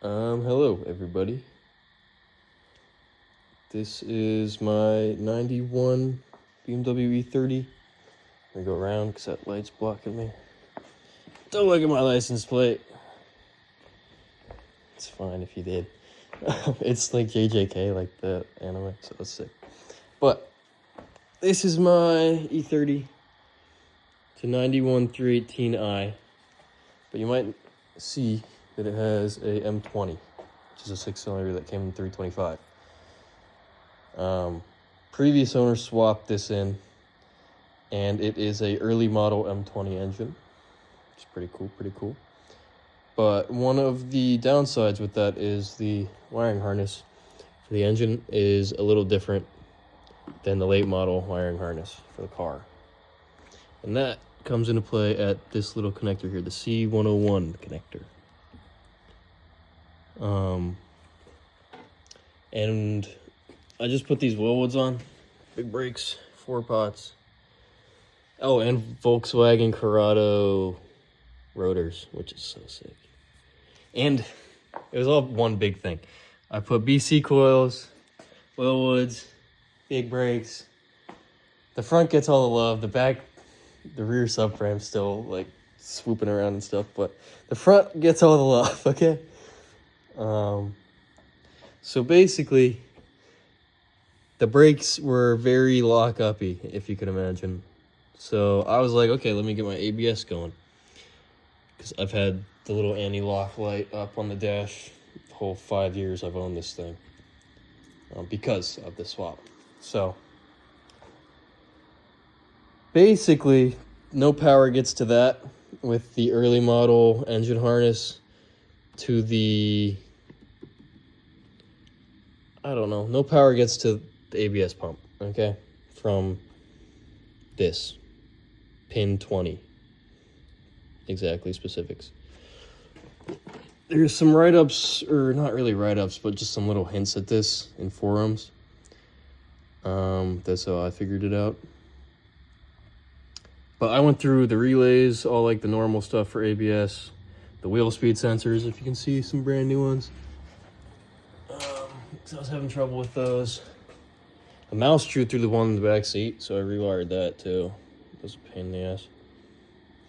Hello everybody. This is my 91 BMW E30. I'm gonna go around because that light's blocking me. Don't look at my license plate. It's fine if you did. It's like JJK, like the anime, so that's sick. But this is my E30. It's a 91 318i. But you might see that it has a M20, which is a 6-cylinder that came in 325. Previous owner swapped this in, and it is a early model M20 engine, which is pretty cool. But one of the downsides with that is the wiring harness for the engine is a little different than the late model wiring harness for the car. And that comes into play at this little connector here, the C101 connector. And I just put these Willwoods on, big brakes, 4 pots. Oh, and Volkswagen Corrado rotors, which is so sick. And it was all one big thing. I put BC coils, Willwoods, big brakes. The front gets all the love. The back, the rear subframe's still like swooping around and stuff, but the front gets all the love, okay? So basically, the brakes were very lock-uppy, if you can imagine. So I was like, okay, let me get my ABS going. Because I've had the little anti-lock light up on the dash the whole 5 years I've owned this thing. Because of the swap. So basically, no power gets to that with the early model engine harness to the, I don't know, no power gets to the ABS pump, okay, from this pin 20, exactly specifics. There's some write-ups, or not really write-ups, but just some little hints at this in forums. That's how I figured it out. But I went through the relays, all like the normal stuff for ABS, the wheel speed sensors, if you can see some brand new ones. So I was having trouble with those. The mouse chewed through the one in the back seat, so I rewired that too. It was a pain in the ass.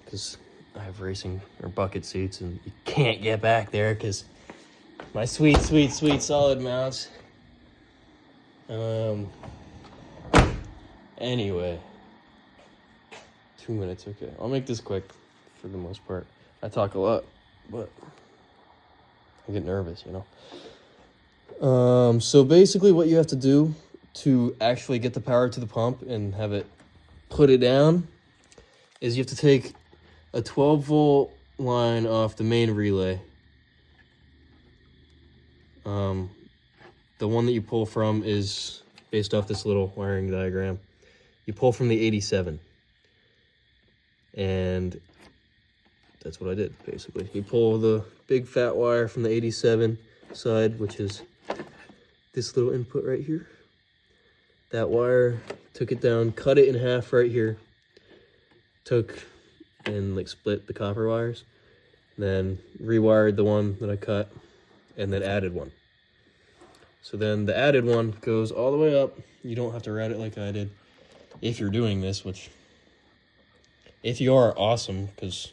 Because I have racing or bucket seats and you can't get back there because my sweet solid mounts. Anyway. 2 minutes, okay. I'll make this quick for the most part. I talk a lot, but I get nervous, you know? So basically what you have to do to actually get the power to the pump and have it put it down is you have to take a 12-volt line off the main relay. The one that you pull from is based off this little wiring diagram. You pull from the 87. And that's what I did, basically. You pull the big fat wire from the 87 side, which is this little input right here. That wire, took it down, cut it in half right here. Took and like split the copper wires. Then rewired the one that I cut and then added one. So then the added one goes all the way up. You don't have to route it like I did. If you're doing this, which if you are, awesome, because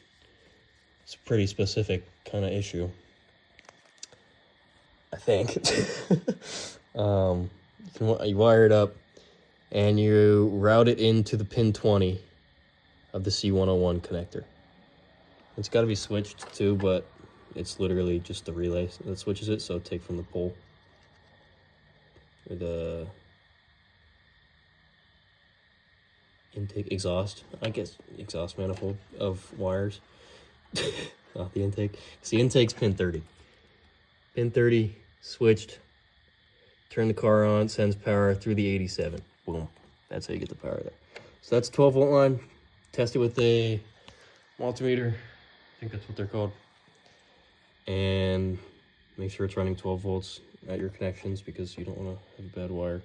it's a pretty specific kind of issue, I think. You wire it up, and you route it into the pin 20 of the C101 connector. It's got to be switched too, but it's literally just the relay that switches it, so take from the pole. Or the intake exhaust, I guess, exhaust manifold of wires. Not the intake. So the intake's pin 30. Pin 30 switched, turn the car on, sends power through the 87. Boom. That's how you get the power there. So that's 12-volt line. Test it with a multimeter. I think that's what they're called. And make sure it's running 12 volts at your connections because you don't want to have a bad wire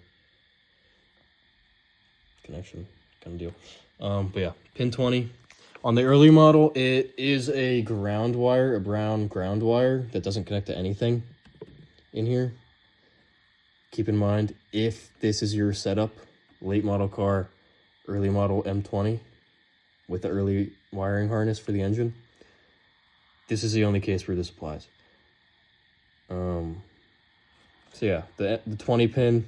connection kind of deal. But yeah, pin 20. On the early model, it is a ground wire, a brown ground wire that doesn't connect to anything in here. Keep in mind, if this is your setup, late model car, early model M20, with the early wiring harness for the engine, this is the only case where this applies. So yeah, the 20 pin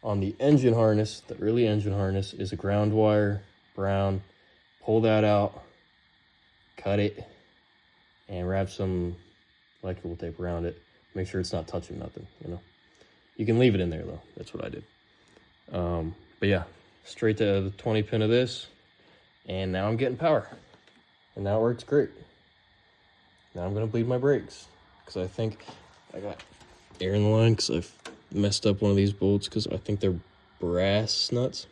on the engine harness, the early engine harness, is a ground wire, brown. Pull that out, cut it, and wrap some electrical tape around it. Make sure it's not touching nothing, you know. You can leave it in there though. That's what I did. But yeah, straight to the 20 pin of this, and now I'm getting power. And now it works great. Now I'm gonna bleed my brakes, because I think I got air in the line, because I've messed up one of these bolts, because I think they're brass nuts.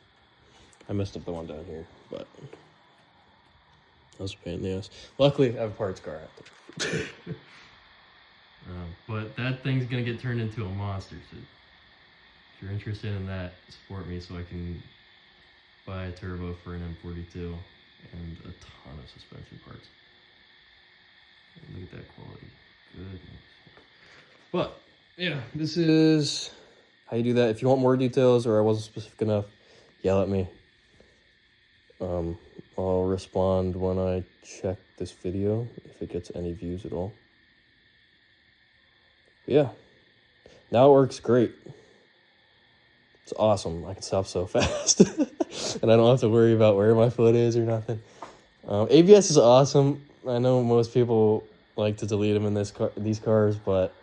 I messed up the one down here, but that was a pain in the ass. Luckily, I have a parts car out there. But that thing's gonna get turned into a monster. So if you're interested in that, support me so I can buy a turbo for an M42 and a ton of suspension parts. Look at that quality. Goodness. But yeah, this is how you do that. If you want more details or I wasn't specific enough, yell at me. I'll respond when I check this video, if it gets any views at all. But yeah, now it works great. It's awesome. I can stop so fast. And I don't have to worry about where my foot is or nothing. ABS is awesome. I know most people like to delete them in these cars, but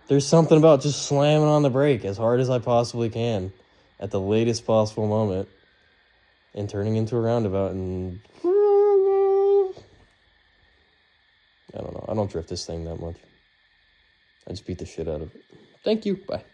there's something about just slamming on the brake as hard as I possibly can at the latest possible moment and turning into a roundabout, and I don't know. I don't drift this thing that much. I just beat the shit out of it. Thank you. Bye.